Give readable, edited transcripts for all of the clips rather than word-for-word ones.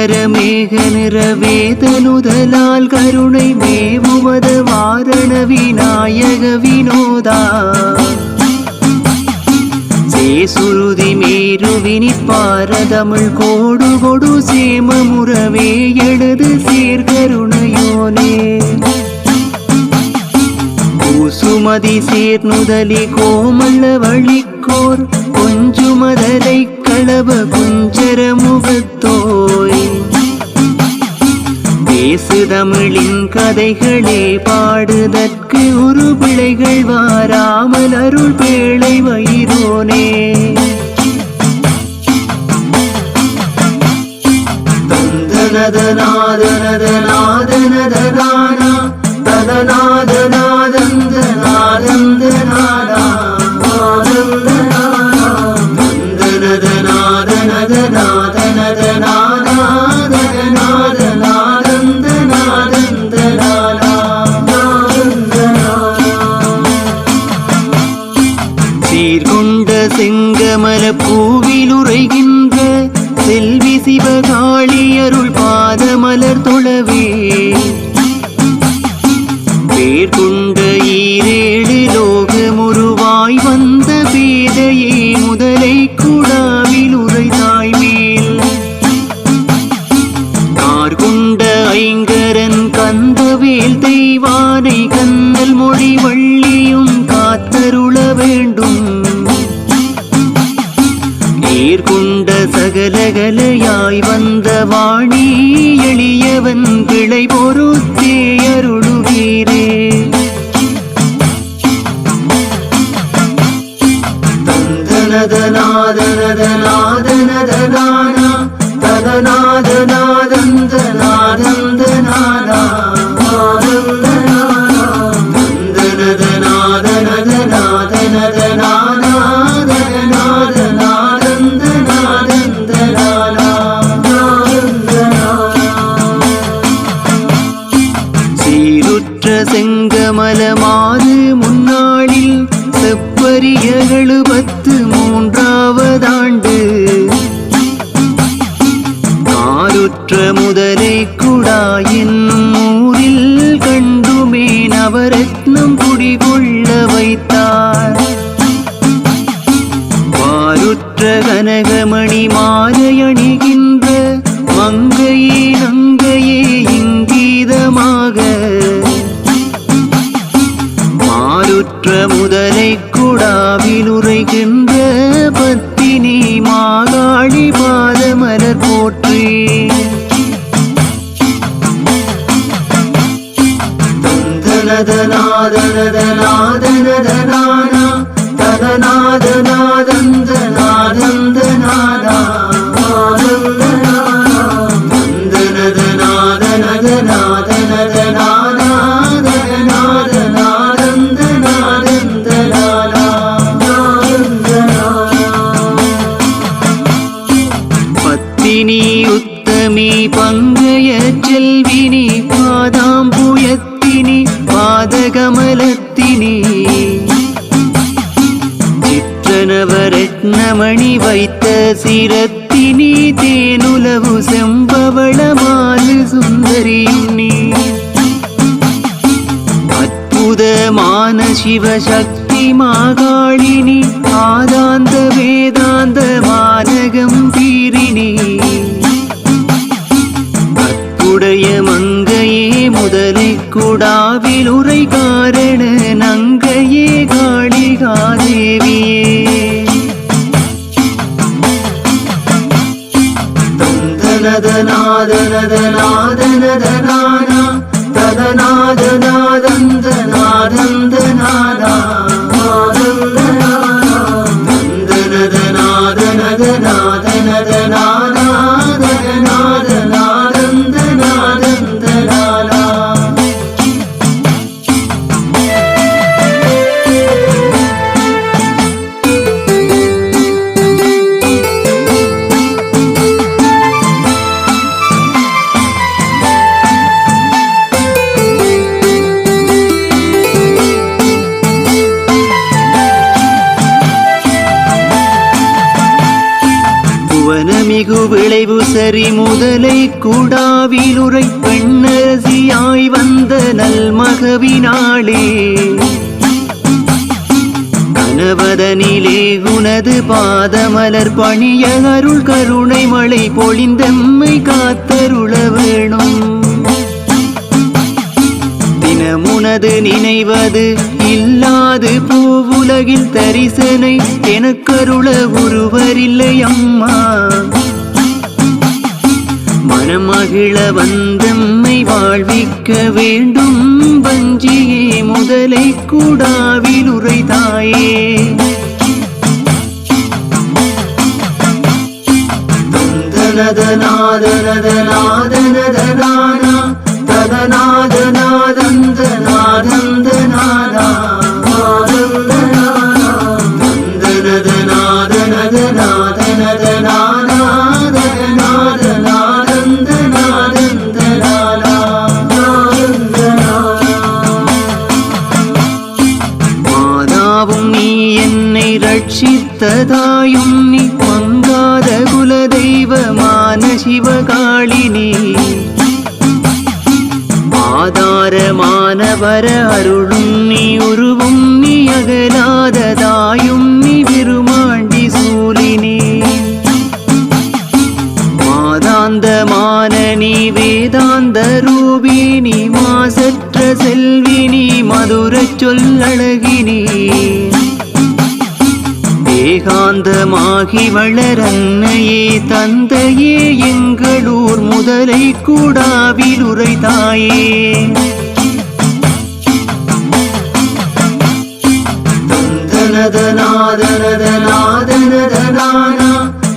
மகர மேக நிறவேதனுதலால் கருணை மேவுவத வாரண விநாயக வினோதா சேசுருதி மேருவினி பாரதமிழ் கோடு கொடு சேமமுறவே எழுது சீர்கருணையோனே சுமதி சேர்நுதலி கோமல்ல வழிக்கோர் கொஞ்சுமதலை களப குஞ்சர முகத்தோய் பேசு தமிழின் கதைகளே பாடுதற்கு ஒரு பிழைகள் வாராமல் அருள் பேழை வயிரோனே தந்தனதநாதனதநாதனதனானா ததநாதநாதந்தநாதந்தநாதா சீர்கொண்ட செங்கமல பூவில் உரைகின்ற செல்வி சிவகாளி அருள் பாதமலர் தொழவே பேர் கொண்ட ஈரேழு லோகமுருவாய் வந்த பேதையே முதலை குடாவில் உரைதாய் மேல் கார் கொண்ட ஐங்கரன் கந்தவேல் தெய்வானை கந்தல் மொழி வள்ளியும் காத்தருள வேண்டும் நேர் கொண்ட சகலகலையாய் வந்த வாணி எளியவன் கிளை பொறுத்தே அருளுவீரே தந்தனதநாதனதநாதனதனானா ததநாதநாதந்தநாதந்தநாதா செங்கமலமாது முன்னாளில் செப்பரிய 73ஆவது காருற்ற முதலை குடா என்னும் ஊரில் கண்டுமே நவரத்னம் குடிகொள்ள வைத்தார் வாருற்ற கனகமணி மாலை அணிகின்ற மங்கையே நங்கையே இங்கீதமாக மாருற்ற முதலை குடாவில் உரைகின்ற பத்தினி மாகாளி பாதமலர் போற்றி தந்தனதநாதனதநாதனதனானா ததநாதநாதந்தநாதந்தநாதா உத்தமி பங்கய செல்வினி பாதாம்புயத்தினி பாதகமலத்தினி சிற்றனவரத்னமணி வைத்த சிரத்தினி தேனுலவு செம்பவளமாலு சுந்தரியுன்னி அற்புதமான சிவசக்தி மாகாளினி ஆதாந்த வேதாந்த மானகம் தீரினி உடைய மங்கையே முதலை குடாவில் உரை காரண நங்கையே காளிகாதேவியே தந்தனதநாதனதநாதனதனானா ததநாதநாதந்தநாதந்தநாதா தந்தனதநாதனதநாதனதனானா வெகு விளைவு சரி முதலை கூடாவிலுரை பெண்ணரசியாய் வந்த நல்மகவினாளே கனவதனிலே உனது பாதமலர் பணிய அருள் கருணை மழை பொழிந்தம்மை காத்தருள வேணும் தினமுனது நினைவது இல்லாது பூவுலகில் தரிசனை எனக்கருள ஒருவரில்லை அம்மா மனமகிழ வந்தம்மை வாழ்விக்க வேண்டும் வஞ்சியே முதலை கூடாவிலுரை தாயே தந்தனதநாதனதநாதனதநாதனா ததநாதநாதந்தநாதந்தநாதா மாதாவும் நீ என்னை ரட்சித்ததாயும் நீ மங்காத குலதெய்வமான சிவகாளினி ஆதாரமானவர அருளும் நீ உருவும் நீ அகலாததாயும் நீ விருமாண்டி சூலினி மாதாந்தமான நீ வேதாந்த ரூபினி மாசற்ற செல்வினி மதுர சொல்லழகினி ஏகாந்தமாகி வளரன்னையே தந்தையே எங்களூர் முதலை கூடாவிலுரை தாயே தந்தனதநாதனதநாதனதநாதனா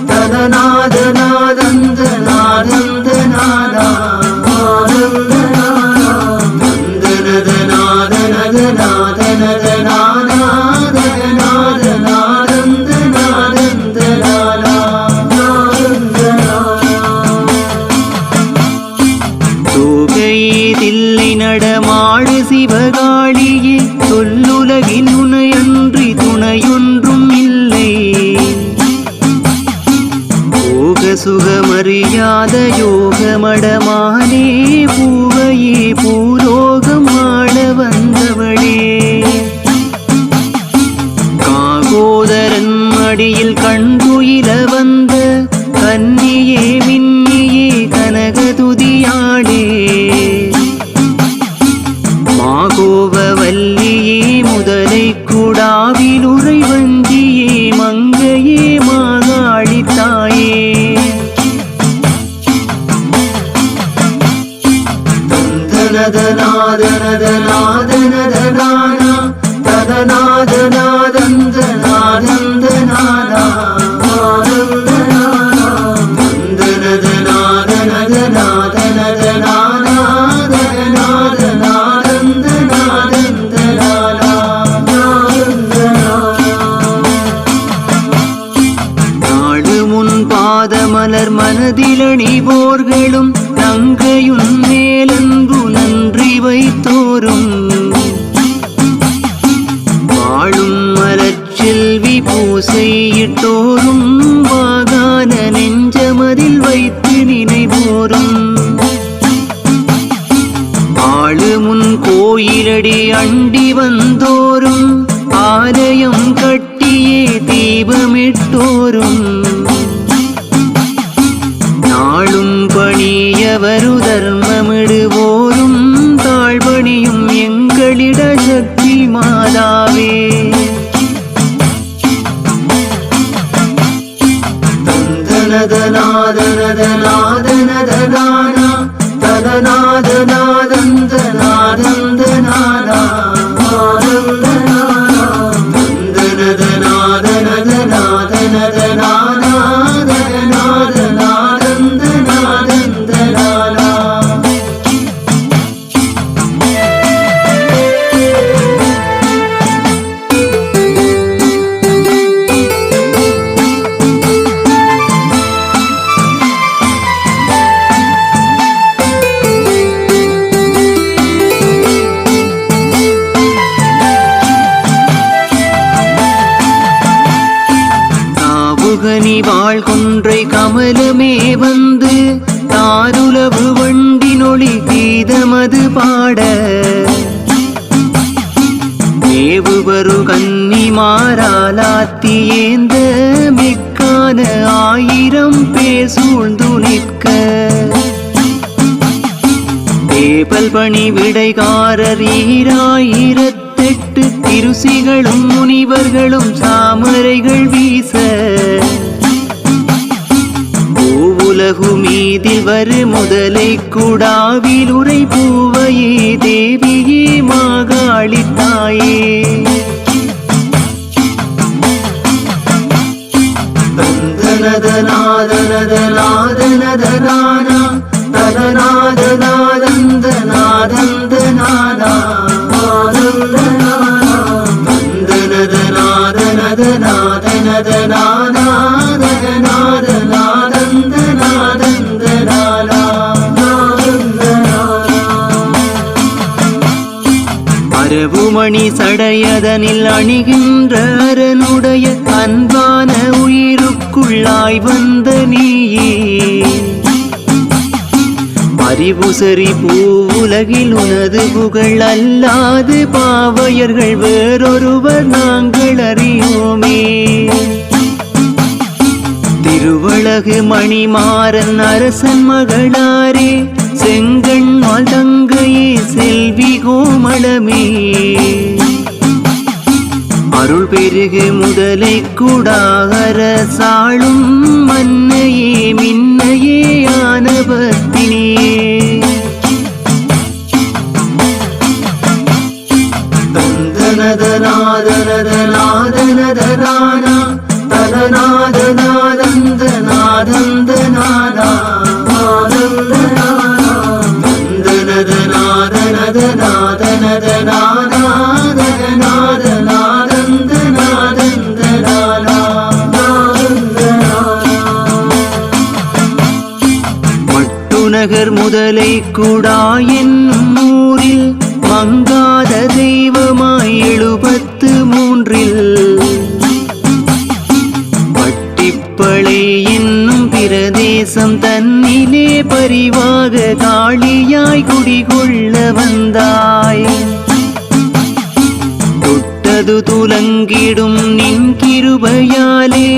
ததநாதநாதந்தநாதந்தநாதா தில்லை நடமாடு சிவகாளியே சொல்லுலகில் உனையன்றி துணையொன்றும் இல்லை போக சுகமறியாத யோகமடமானே பூவையே பூலோகம் ஆட வந்தவளே காகோதரன் மடியில் கண்துயில வந்த கன்னியே மின்னியே கனகதுதியாடே மாகோவல்லியே முதலை கூடாவிலுரை வஞ்சியே மங்கையே மாகாளி தாயே தந்தனதநாதனதநாதனதநாதனா ததநாதநாதந்தநாதந்தநாதா பாதமலர் மனதிலணி போர்களும் நங்கையுன் மேலன்பு நன்றி வைத்தோரும் வாழும் மலர்ச்செல்வி பூசையிட்டோரும் வாகான நெஞ்சமதில் வைத்து நினைவோரும் ஆளுமுன் கோயிலடி அண்டி வந்தோரும் ஆலயம் கட்டியே தீபமிட்டோரும் நாளும் பணியவரு தர்மமிடுவோரும் தாழ்பணியும் எங்களிட சக்தி மாதாவே தந்தனதநாதனதநாதனதநாதனா ததநாதநாதந்தநாதந்தநாதா வாழ்கொன்றை கமலமே வந்து தாருலவு வண்டினொளி கீதமது பாட மேவுவரு கன்னிமாராலாத்தி ஏந்த மிக்கான 1000 பேர் சூழ்ந்து நிற்க தேபல் பணி விடைகாரர் 2008 திருசிகளும் முனிவர்களும் சாமரைகள் வீச பூவுலகு மீதில் வரு முதலை குடாவில் உரை பூவையே தேவியே மாகாளி தாயே தந்தனதநாதனதநாதனதநானா ததநாதநாதந்தநாதந்தநாதா அரவுமணி சடையதனில் அணிகின்ற அரனுடைய அன்பான உயிருக்குள்ளாய் வந்த நீயே அறிவுசரி பூவுலகில் உனது புகழ் அல்லாது பாவையர்கள் வேறொருவர் நாங்கள் அறியோமே திருவழகு மணிமாறன் அரசன் மகளாரே செங்கண்மால் தங்கையே செல்வி கோமளமே அருள் பெருகு முதலை கூடாகர சாளும் மன்னையே மின்னையே ஆனவத்தினியே தந்தனதநாதனதநாதனதநானா ததநாதநாதந்தநாதந்தநாதா மட்டுநகர் முதலை கூடா என்னும் ஊரில் மங்காத தெய்வமாய் 73 பட்டிப்பளை என்னும் பிரதேசம் தன்னிலே பரிவாக காளியாய் குடிகொள்ள வந்தாய் தொட்டது துலங்கிடும் நின் கிருபையாலே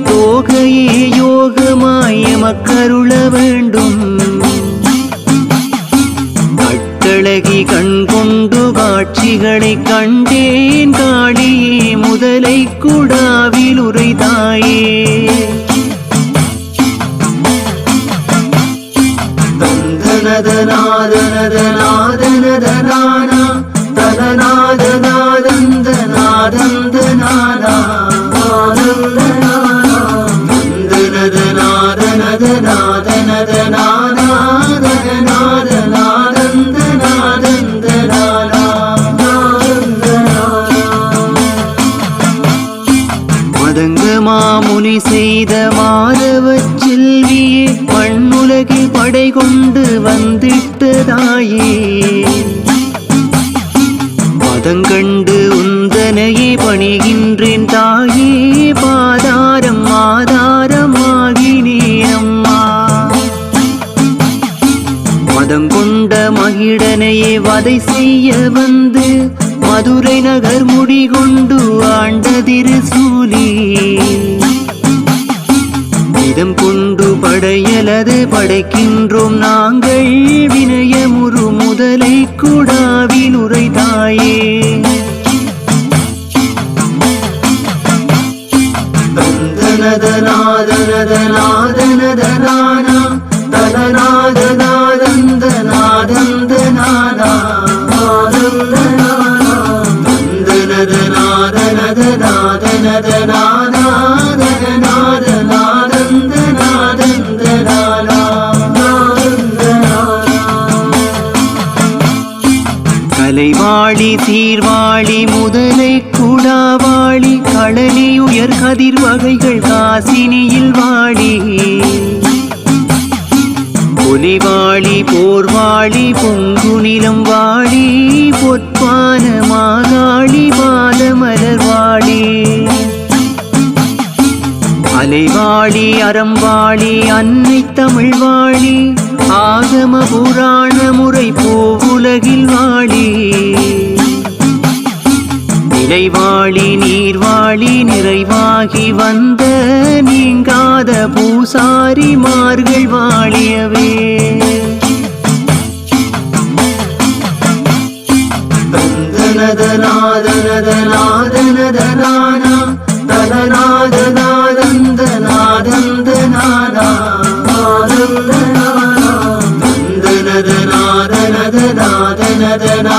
தோகையே யோகமாய் எமக்கருள வேண்டும் கட்டழகி கண் கொண்டு காட்சிகளை கண்டேன் காளியே முதலை குடாவில் உரைதாயே தந்தனதநாதனதநாதனதநானா ததநாதநாதந்தநாதந்தநாதா மதங்கமாமுனி செய்த மாதவச் செல்வியே மண்ணுலகில் படை கொண்டு வந்திட்டதாயே பதங்கண்டு உந்தனையே பணிகின்றேன் தாயே பாதாரம் ஆதாரமாகினே அம்மா மதங்கொண்ட மகிழனையே வதை செய்ய வந்து மதுரை நகர் முடிகொண்டு ஆண்ட திருசூலி இதம் கொண்டு படையலது படைக்கின்றோம் நாங்கள் வினயமுறு முதலை குடாவில் உரைதாயே தந்தனதநாதனதநாதனதநானா ததநாதநாதந்தநாதந்தநாதா கலைவாழி சீர்வாழி முதலை குடாவாழி களனி உயர் கதிர் வகைகள் காசினியில் வாழி ஒலிவாழி போர்வாழி பொங்குநிலம் வாழி பொற்பான மாகாளி பாதமலர் வாழி அலைவாழி அறம்வாழி அன்னை தமிழ் வாழி ஆகம புராண முறை பூவுலகில் வாழி நிலைவாழி நீர்வாழி நிறைவாகி வந்த நீங்காத பூசாரிமார்கள் வாழியவே தந்தனதநாதனதநாதனதனானா தனநாதநாதந்தநாதந்தநாதந்தநானா தந்தனதநாதனதநாதனதனா